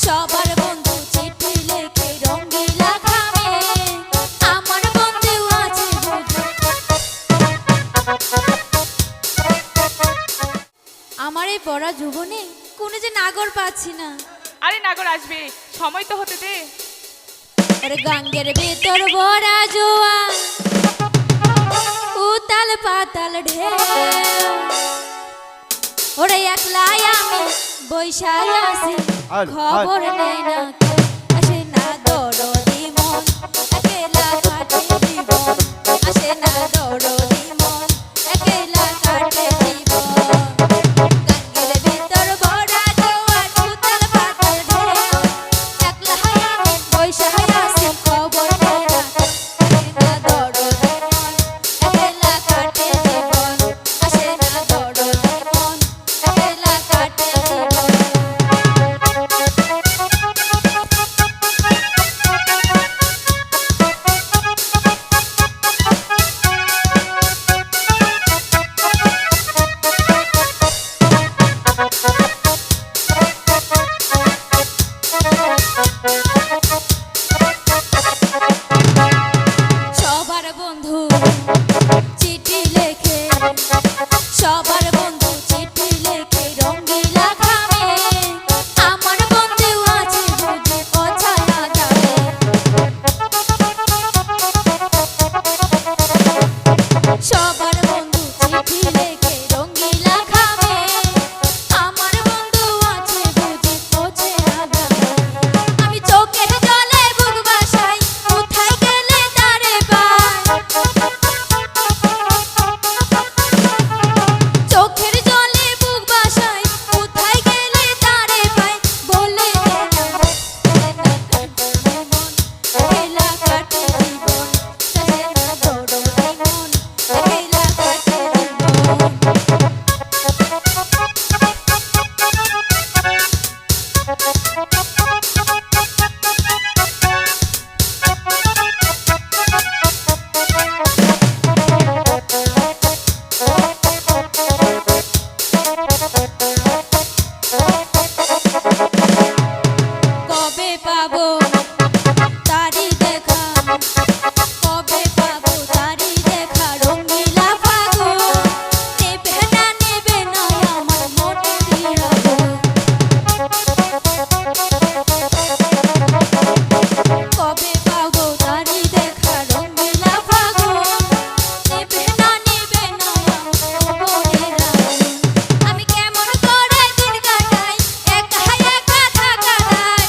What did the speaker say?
সবার বন্ধু চিঠি লেখে রঙিলা খামে, আমার বন্ধু আছে বুঝি। আমার এই পড়া জীবনে কোনো যে নাগর পাচ্ছি না। আরে নাগর আসবে, সময় তো হতে দে। আরে গাঙ্গের ভেতর ভরা জোয়া, উতাল পাতাল ঢেউ, ওরে একলাই আমি বৈশাই আছি, খবর নেই না কেউ, আসে না দরদি মন, একেলা কাটে জীবন, আসে না দরদি মন, একেলা কাটে জীবন। গাঙ্গের ভেতর ভরা জোয়া, উতাল পাতাল ঢেউ, একলাই আমি বৈশাই আছি, খবর নেই না কেউ, আসে না দরদি মন, একেলা কাটে জীবন, আসে না দরদি মন, একেলা কাটে জীবন। সবার বন্ধু চিঠি লেখে, সবার বন্ধু চিঠি লেখে রঙিলা খামে, আমার বন্ধু আছে বুঝি অছায়া যাবে। সবার বন্ধু চিঠি লেখে রঙিলা খামে, আমার বন্ধু আছে বুঝি অছায়া যাবে। আমি চোখের জলে বুক ভাসাই, কোথায় গেলে তারে পাই, চোখের জলে বুক ভাসাই, কোথায় গেলে তারে পাই, বলে দে না মন, একেলা কাটে জীবন, সাজে না দরদি মন, একেলা কাটে জীবন। কবে পাবো তারি দেখা, কবে পাবো তারি দেখা, রঙিলা ফাগুন, নেবে না আমার মনের আগুন। কবে পাবো তারি দেখা, রঙিলা ফাগুন, নেবে না আমার মনের আগুন। আমি কেমন করে দিন কাটাই, একা একা থাকা যায়।